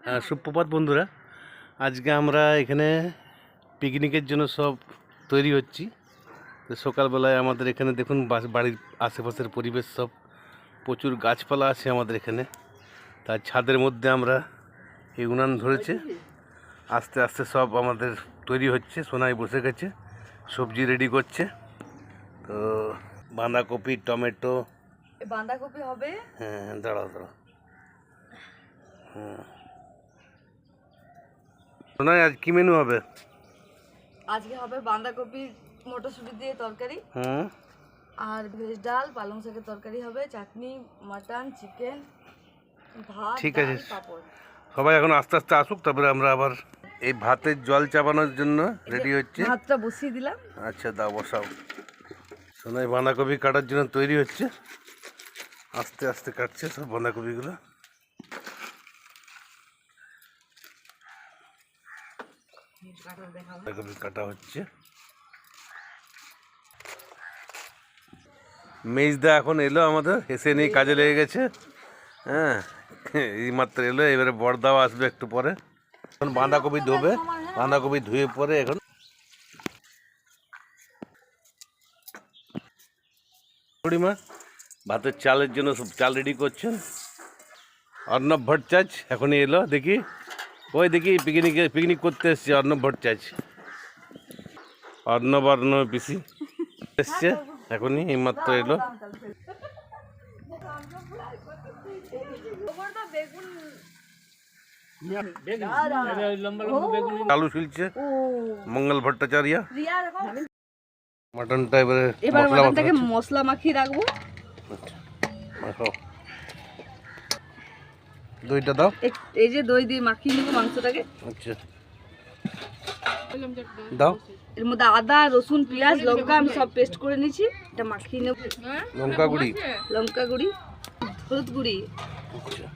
সুপ্রভাত বন্ধুরা, আজকে আমরা এখানে পিকনিকের জন্য সব তৈরি হচ্ছি। তো সকালবেলায় আমাদের এখানে দেখুন বাড়ির আশেপাশের পরিবেশ সব প্রচুর গাছপালা আছে আমাদের এখানে। তার ছাদের মধ্যে আমরা এই উনান ধরেছে, আস্তে আস্তে সব আমাদের তৈরি হচ্ছে। সোনাই বসে গেছে, সবজি রেডি করছে। তো বাঁধাকপি, টমেটো, বাঁধাকপি হবে। হ্যাঁ দাঁড়াও। সোনাই আজ কি মেনু হবে? আজকে হবে বাঁধাকপি মটরশুঁটি দিয়ে তরকারি, আর ভেজ ডাল, পালং শাকের তরকারি হবে, চাটনি, মাটন, চিকেন, ভাত, ঠিক আছে, পাপড়। সবাই এখন আস্তে আস্তে আসুক, তারপরে আমরা আবার এই ভাতের জল চাপানোর জন্য রেডি হচ্ছে। ভাতটা বসিয়ে দিলাম। আচ্ছা দাও, বসাও। সোনাই বাঁধাকপি কাটার জন্য তৈরি হচ্ছে, আস্তে আস্তে কাটছে সব বাঁধাকপিগুলো। বাঁধাকপি কাটা হচ্ছে। মেজদা এখন এলো আমাদের, এসে নিয়ে কাজে লেগে গেছে। হ্যাঁ, এই মাত্র এলো, এবারে বড়দাও আসবে একটু পরে। এখন বাঁধাকপি ধোবে, বাঁধাকপি ধুয়ে পরে এখন বুড়িমা ভাতের চালের জন্য সব চাল রেডি করছেন। অর্ণব ভট্টাচার্য এখনই এলো, দেখি ওই দেখি পিকনিক করতে এসছে অর্ণব ভট্টাচার্য। অর্ণব পিসি এসছে এখনই, এইমাত্র এলো। আলু ছিলছে মঙ্গল ভট্টাচার্য। মাটনটা এবার মাটনটাকে মশলা মাখিয়ে রাখবো। মাখাও, দইটা দাও। এই যে দই দিয়ে মাখিয়ে নেবো মাংসটাকে। আচ্ছা দাও। এর মধ্যে আদা, রসুন, পেঁয়াজ, লঙ্কা আমি সব পেস্ট করে নিয়েছি, এটা মাখিয়ে নেব। লঙ্কা গুঁড়ি, হলুদ গুঁড়ি,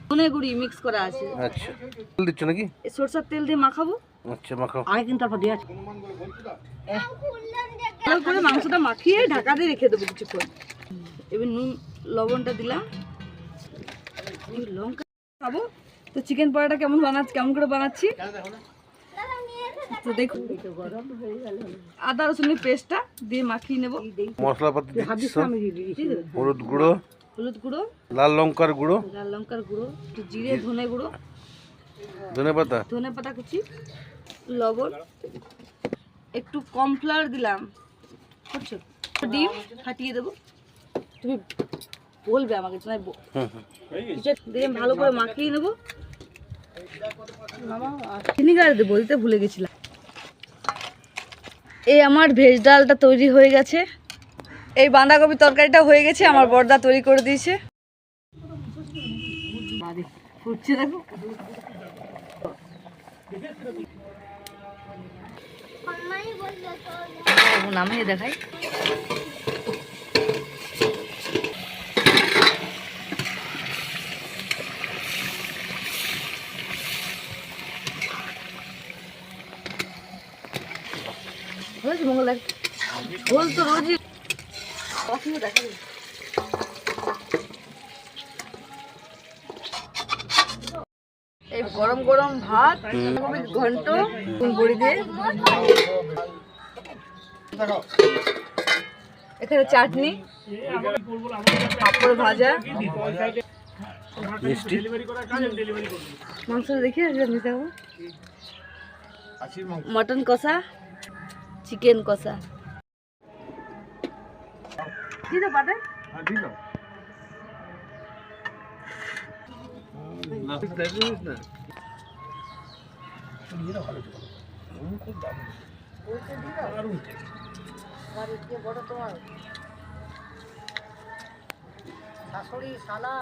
ধনে গুঁড়ি মিক্স করা আছে। আচ্ছা তেল দিচ্ছ নাকি? সরষের তেল দিয়ে মাখাবো। আচ্ছা মাখাও। আগে কিন্তু তারপর দিয়ে ভালো করে মাংসটা মাখিয়ে ঢাকা দিয়ে রেখে দেবো কিছুক্ষণ। এবার নুন লবণটা দিলাম, লঙ্কা খাবো। তো চিকেন পকোড়াটা কেমন করে বানাচ্ছি তো দেখুন। আদা রসুনের পেস্টটা দিয়ে মাখিয়ে নেব। মশলাপাতি দিচ্ছ, হলুদ গুঁড়ো, লাল লঙ্কার গুঁড়ো, একটু জিরে, ধনে গুঁড়ো, ধনে পাতা কুচি, লবণ, একটু কর্নফ্লাওয়ার দিলাম, বুঝছো, ডিম ফাটিয়ে দেবো। তুমি বলবে আমাকে দিয়ে ভালো করে মাখিয়ে নেবো। ভিনিগার দেবো, দিতে ভুলে গেছিলাম। এই আমার ভেজ ডালটা তৈরি হয়ে গেছে, এই বাঁধাকপি তরকারিটা হয়ে গেছে, আমার বড়দা তৈরি করে দিয়েছে। ফুটছে দেখো। নামিয়ে দেখাই। মঙ্গল বল তো রোজই দেখা। এই গরম গরম ভাত, ঘন্ট, বড়ি দিয়ে, এখানে চাটনি, পাঁপড় ভাজা, মিষ্টি, মাংস দেখি মটন কষা, চিকেন কষা। কি তো পাতে বড় তোমার শাশুড়ি শালা।